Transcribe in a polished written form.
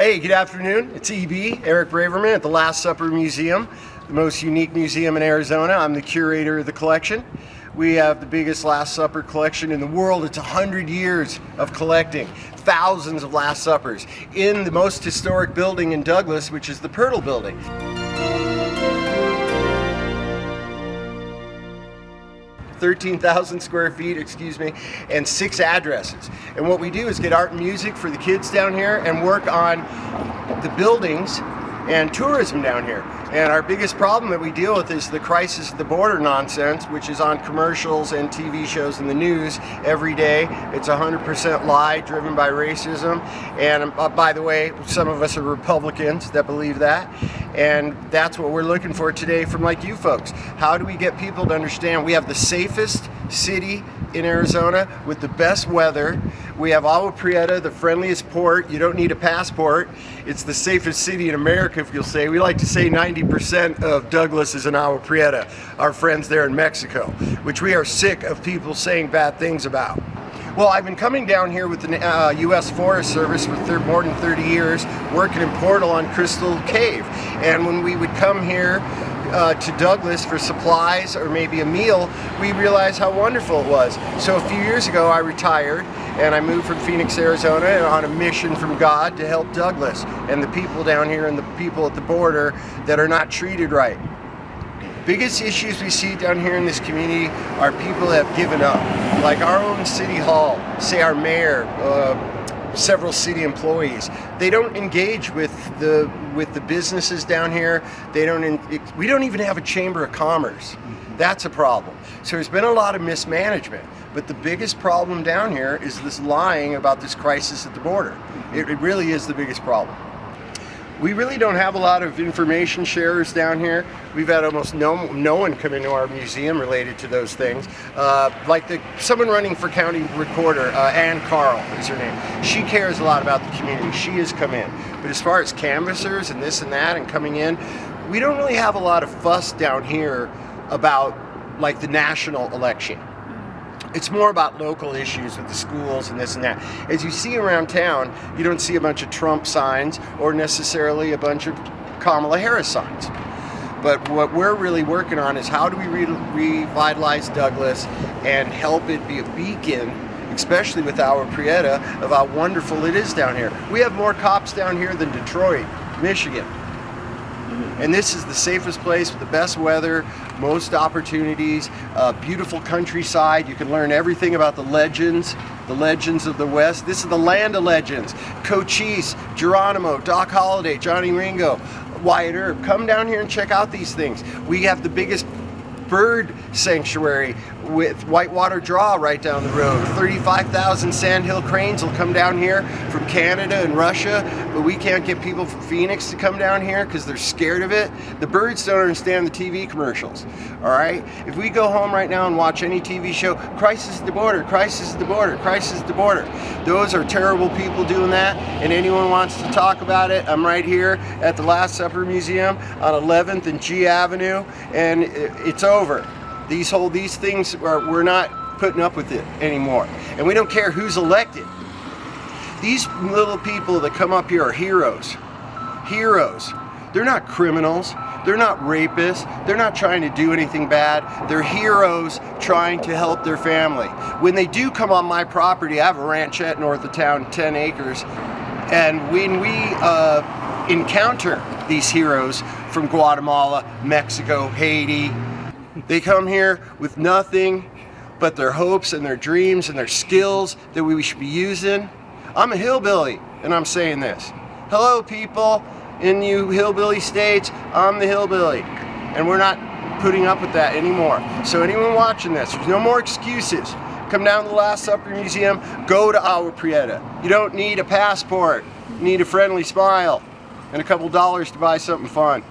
Hey, good afternoon. It's EB, Eric Braverman at the Last Supper Museum, the most unique museum in Arizona. I'm the curator of the collection. We have the biggest Last Supper collection in the world. It's 100 years of collecting thousands of Last Suppers in the most historic building in Douglas, which is the Pirtle Building. 13,000 square feet, and 6 addresses. And what we do is get art and music for the kids down here and work on the buildings and tourism down here. And our biggest problem that we deal with is the crisis at the border nonsense, which is on commercials and TV shows in the news every day. It's 100% lie, driven by racism. And by the way, some of us are Republicans that believe that. And that's what we're looking for today from like you folks. How do we get people to understand we have the safest city in Arizona with the best weather? We have Agua Prieta, the friendliest port. You don't need a passport. It's the safest city in America, if you'll say. We like to say 90% of Douglas is in Agua Prieta, our friends there in Mexico, which we are sick of people saying bad things about. Well, I've been coming down here with the U.S. Forest Service for more than 30 years, working in Portal on Crystal Cave. And when we would come here to Douglas for supplies or maybe a meal, we realized how wonderful it was. So a few years ago I retired and I moved from Phoenix, Arizona on a mission from God to help Douglas and the people down here and the people at the border that are not treated right. Biggest issues we see down here in this community are people that have given up. Like our own city hall, say our mayor, several city employees. They don't engage with the businesses down here. We don't even have a chamber of commerce. That's a problem. So there's been a lot of mismanagement. But the biggest problem down here is this lying about this crisis at the border. It really is the biggest problem. We really don't have a lot of information sharers down here. We've had almost no one come into our museum related to those things. Like someone running for county recorder, Ann Carl is her name. She cares a lot about the community. She has come in. But as far as canvassers and this and that and coming in, we don't really have a lot of fuss down here about like the national election. It's more about local issues with the schools and this and that. As you see around town, you don't see a bunch of Trump signs or necessarily a bunch of Kamala Harris signs. But what we're really working on is how do we revitalize Douglas and help it be a beacon, especially with Agua Prieta, of how wonderful it is down here. We have more cops down here than Detroit, Michigan. And this is the safest place with the best weather, most opportunities, beautiful countryside. You can learn everything about the legends of the West. This is the land of legends. Cochise, Geronimo, Doc Holliday, Johnny Ringo, Wyatt Earp. Come down here and check out these things. We have the biggest bird sanctuary with whitewater draw right down the road. 35,000 sandhill cranes will come down here from Canada and Russia, but we can't get people from Phoenix to come down here because they're scared of it. The birds don't understand the TV commercials, all right? If we go home right now and watch any TV show, crisis at the border, crisis at the border, crisis at the border. Those are terrible people doing that, and anyone wants to talk about it, I'm right here at the Last Supper Museum on 11th and G Avenue, and it's over. These things, we're not putting up with it anymore. And we don't care who's elected. These little people that come up here are heroes. Heroes. They're not criminals. They're not rapists. They're not trying to do anything bad. They're heroes trying to help their family. When they do come on my property, I have a ranchette north of town, 10 acres. And when we encounter these heroes from Guatemala, Mexico, Haiti, they come here with nothing but their hopes and their dreams and their skills that we should be using. I'm a hillbilly, and I'm saying this. Hello, people in you hillbilly states. I'm the hillbilly, and we're not putting up with that anymore. So anyone watching this, there's no more excuses. Come down to the Last Supper Museum. Go to Agua Prieta. You don't need a passport. You need a friendly smile and a couple dollars to buy something fun.